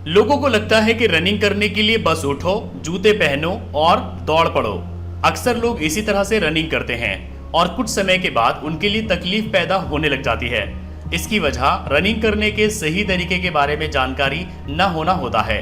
लोगों को लगता है कि रनिंग करने के लिए बस उठो, जूते पहनो और दौड़ पड़ो। अक्सर लोग इसी तरह से रनिंग करते हैं और कुछ समय के बाद उनके लिए तकलीफ पैदा होने लग जाती है। इसकी वजह रनिंग करने के सही तरीके के बारे में जानकारी न होना होता है।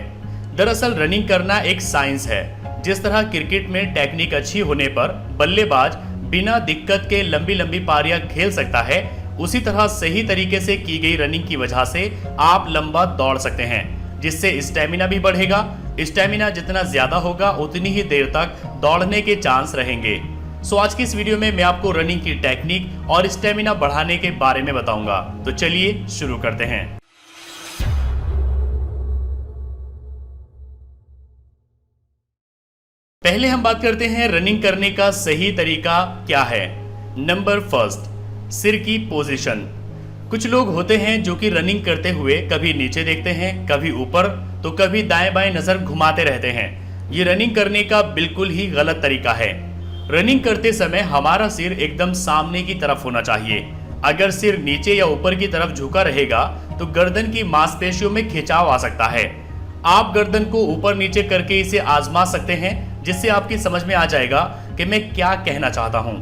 दरअसल रनिंग करना एक साइंस है। जिस तरह क्रिकेट में टेक्निक अच्छी होने पर बल्लेबाज बिना दिक्कत के लंबी लंबी पारियां खेल सकता है, उसी तरह सही तरीके से की गई रनिंग की वजह से आप लंबा दौड़ सकते हैं, जिससे स्टेमिना भी बढ़ेगा। स्टेमिना जितना ज्यादा होगा उतनी ही देर तक दौड़ने के चांस रहेंगे। सो आज की इस वीडियो में मैं आपको रनिंग की टेक्निक और स्टेमिना बढ़ाने के बारे में बताऊंगा। तो चलिए शुरू करते हैं। पहले हम बात करते हैं रनिंग करने का सही तरीका क्या है। नंबर फर्स्ट, सिर की पोजीशन। कुछ लोग होते हैं जो कि रनिंग करते हुए कभी नीचे देखते हैं, कभी ऊपर, तो कभी दाएं बाएं नजर घुमाते रहते हैं। ये रनिंग करने का बिल्कुल ही गलत तरीका है। रनिंग करते समय हमारा सिर एकदम सामने की तरफ होना चाहिए। अगर सिर नीचे या ऊपर की तरफ झुका रहेगा तो गर्दन की मांसपेशियों में खिंचाव आ सकता है। आप गर्दन को ऊपर नीचे करके इसे आजमा सकते हैं, जिससे आपकी समझ में आ जाएगा कि मैं क्या कहना चाहता हूँ।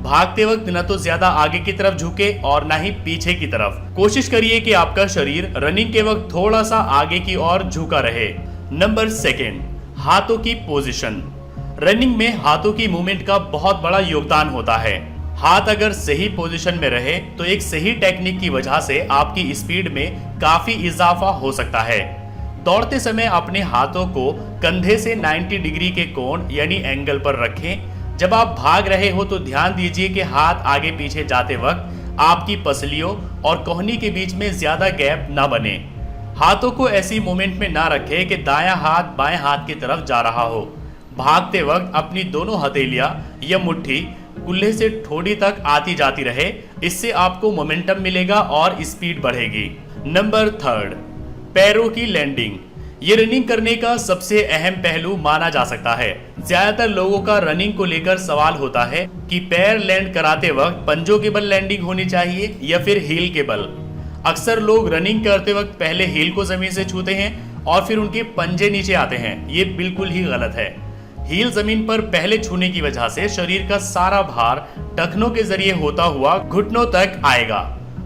भागते वक्त न तो ज्यादा आगे की तरफ झुके और न ही पीछे की तरफ। कोशिश करिए कि आपका शरीर रनिंग के वक्त थोड़ा सा आगे की ओर झुका रहे। नंबर सेकेंड, हाथों की पोजीशन। रनिंग में हाथों की मूवमेंट का बहुत बड़ा योगदान होता है। हाथ अगर सही पोजीशन में रहे तो एक सही टेक्निक की वजह से आपकी स्पीड में काफी इजाफा हो सकता है। दौड़ते समय अपने हाथों को कंधे से 90 डिग्री के कोण यानी एंगल पर रखें। जब आप भाग रहे हो तो ध्यान दीजिए कि हाथ आगे पीछे जाते वक्त आपकी पसलियों और कोहनी के बीच में ज्यादा गैप ना बने। हाथों को ऐसी मूवमेंट में ना रखें कि दायां हाथ बाएं हाथ की तरफ जा रहा हो। भागते वक्त अपनी दोनों हथेलियां या मुट्ठी कुल्हे से ठोड़ी तक आती जाती रहे। इससे आपको मोमेंटम मिलेगा और स्पीड बढ़ेगी। नंबर थर्ड, पैरों की लैंडिंग। ये रनिंग करने का सबसे अहम पहलू माना जा सकता है। ज्यादातर लोगों का रनिंग को लेकर सवाल होता है कि पैर लैंड कराते वक्त पंजों के बल लैंडिंग होनी चाहिए या फिर हील के बल। अक्सर लोग रनिंग करते वक्त पहले हील को जमीन से छूते हैं और फिर उनके पंजे नीचे आते हैं। ये बिल्कुल ही गलत है। हील जमीन पर पहले छूने की वजह से शरीर का सारा भार टखनों के जरिए होता हुआ घुटनों तक आएगा।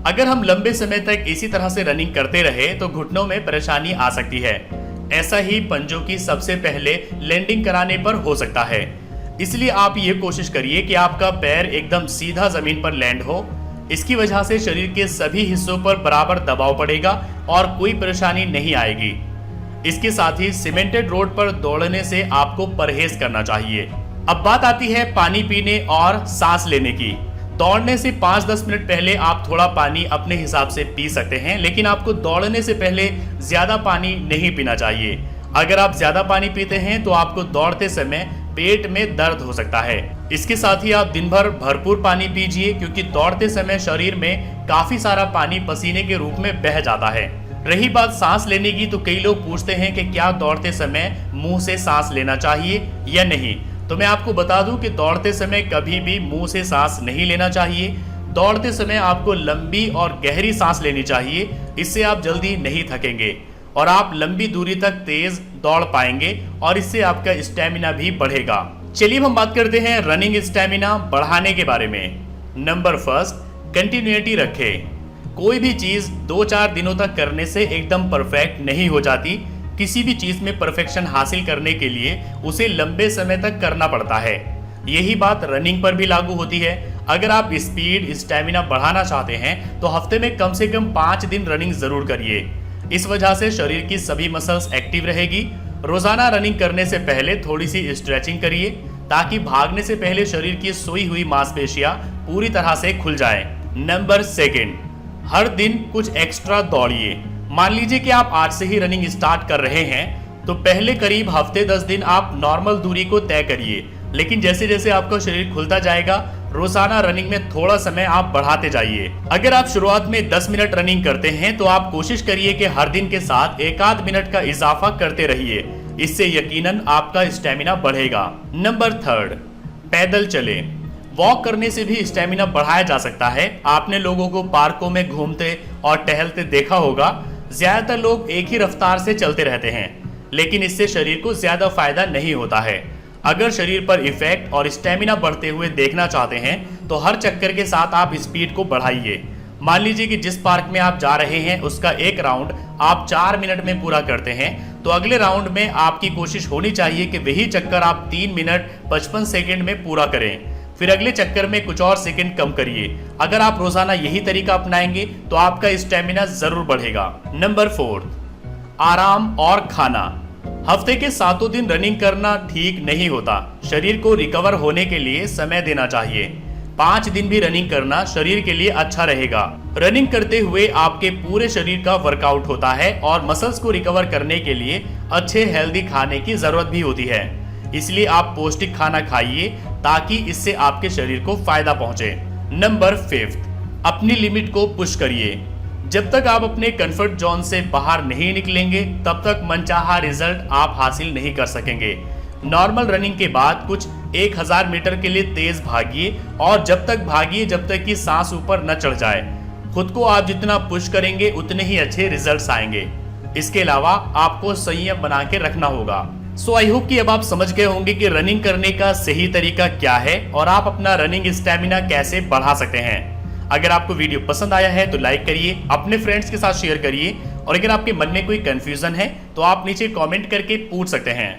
अगर हम लंबे समय तक इसी तरह से रनिंग करते रहे तो घुटनों में परेशानी आ सकती है। ऐसा ही पंजों की सबसे पहले लैंडिंग कराने पर हो सकता है। इसलिए आप ये कोशिश करिए कि आपका पैर एकदम सीधा जमीन पर लैंड हो। इसकी वजह से शरीर के सभी हिस्सों पर बराबर दबाव पड़ेगा और कोई परेशानी नहीं आएगी। इसके साथ ही सीमेंटेड रोड पर दौड़ने से आपको परहेज करना चाहिए। अब बात आती है पानी पीने और सांस लेने की। दौड़ने से 5-10 मिनट पहले आप थोड़ा पानी अपने हिसाब से पी सकते हैं, लेकिन आपको दौड़ने से पहले ज्यादा पानी नहीं पीना चाहिए। अगर आप ज्यादा पानी पीते हैं तो आपको दौड़ते समय पेट में दर्द हो सकता है। इसके साथ ही आप दिन भर भरपूर पानी पीजिए, क्योंकि दौड़ते समय शरीर में काफी सारा पानी पसीने के रूप में बह जाता है। रही बात सांस लेने की, तो कई लोग पूछते हैं कि क्या दौड़ते समय मुंह से सांस लेना चाहिए या नहीं। तो मैं आपको बता दूं कि दौड़ते समय कभी भी मुंह से सांस नहीं लेना चाहिए। दौड़ते समय आपको लंबी और गहरी सांस लेनी चाहिए। इससे आप जल्दी नहीं थकेंगे और आप लंबी दूरी तक तेज दौड़ पाएंगे और इससे आपका स्टेमिना भी बढ़ेगा। चलिए हम बात करते हैं रनिंग स्टेमिना बढ़ाने के बारे में। नंबर फर्स्ट, कंटिन्यूटी रखें। कोई भी चीज 2-4 दिनों तक करने से एकदम परफेक्ट नहीं हो जाती। किसी भी चीज में परफेक्शन हासिल करने के लिए उसे लंबे समय तक करना पड़ता है। यही बात रनिंग पर भी लागू होती है। अगर आप स्पीड स्टेमिना बढ़ाना चाहते हैं तो हफ्ते में कम से कम 5 दिन रनिंग जरूर करिए। इस वजह से शरीर की सभी मसल्स एक्टिव रहेगी। रोजाना रनिंग करने से पहले थोड़ी सी स्ट्रेचिंग करिए, ताकि भागने से पहले शरीर की सोई हुई मांसपेशियां पूरी तरह से खुल जाए। नंबर सेकेंड, हर दिन कुछ एक्स्ट्रा दौड़िए। मान लीजिए कि आप आज से ही रनिंग स्टार्ट कर रहे हैं, तो पहले करीब हफ्ते 10 दिन आप नॉर्मल दूरी को तय करिए, लेकिन जैसे जैसे आपका शरीर खुलता जाएगा रोजाना रनिंग में थोड़ा समय आप बढ़ाते जाइए। अगर आप शुरुआत में 10 मिनट रनिंग करते हैं तो आप कोशिश करिए कि हर दिन के साथ 1-8 मिनट का इजाफा करते रहिए। इससे यकीनन आपका स्टेमिना बढ़ेगा। नंबर थर्ड, पैदल चले। वॉक करने से भी स्टेमिना बढ़ाया जा सकता है। आपने लोगों को पार्कों में घूमते और टहलते देखा होगा। ज्यादातर लोग एक ही रफ्तार से चलते रहते हैं, लेकिन इससे शरीर को ज्यादा फायदा नहीं होता है। अगर शरीर पर इफेक्ट और स्टेमिना बढ़ते हुए देखना चाहते हैं तो हर चक्कर के साथ आप स्पीड को बढ़ाइए। मान लीजिए कि जिस पार्क में आप जा रहे हैं उसका एक राउंड आप 4 मिनट में पूरा करते हैं, तो अगले राउंड में आपकी कोशिश होनी चाहिए कि वही चक्कर आप 3 मिनट 55 सेकंड में पूरा करें। फिर अगले चक्कर में कुछ और सेकंड कम करिए। अगर आप रोजाना यही तरीका अपनाएंगे तो आपका स्टेमिना जरूर बढ़ेगा। नंबर 4, आराम और खाना। हफ्ते के 7 दिन रनिंग करना ठीक नहीं होता। शरीर को रिकवर होने के लिए समय देना चाहिए। 5 दिन भी रनिंग करना शरीर के लिए अच्छा रहेगा। रनिंग करते हुए आपके पूरे शरीर का वर्कआउट होता है और मसल्स को रिकवर करने के लिए अच्छे हेल्दी खाने की जरूरत भी होती है। इसलिए आप पौष्टिक खाना खाइए ताकि इससे आपके शरीर को फायदा पहुंचे। नंबर 5, अपनी लिमिट को पुश करिए। जब तक आप अपने कंफर्ट जोन से बाहर नहीं निकलेंगे तब तक मनचाहा रिजल्ट आप हासिल नहीं कर सकेंगे। नॉर्मल रनिंग के बाद कुछ 1000 मीटर के लिए तेज भागिए और जब तक भागिए जब तक कि सांस ऊपर न चढ़ जाए। खुद को आप जितना पुश करेंगे उतने ही अच्छे रिजल्ट्स आएंगे। इसके अलावा आपको संयम बना के रखना होगा। सो आई होप कि अब आप समझ गए होंगे कि रनिंग करने का सही तरीका क्या है और आप अपना रनिंग स्टेमिना कैसे बढ़ा सकते हैं। अगर आपको वीडियो पसंद आया है तो लाइक करिए, अपने फ्रेंड्स के साथ शेयर करिए और अगर आपके मन में कोई कंफ्यूजन है तो आप नीचे कमेंट करके पूछ सकते हैं।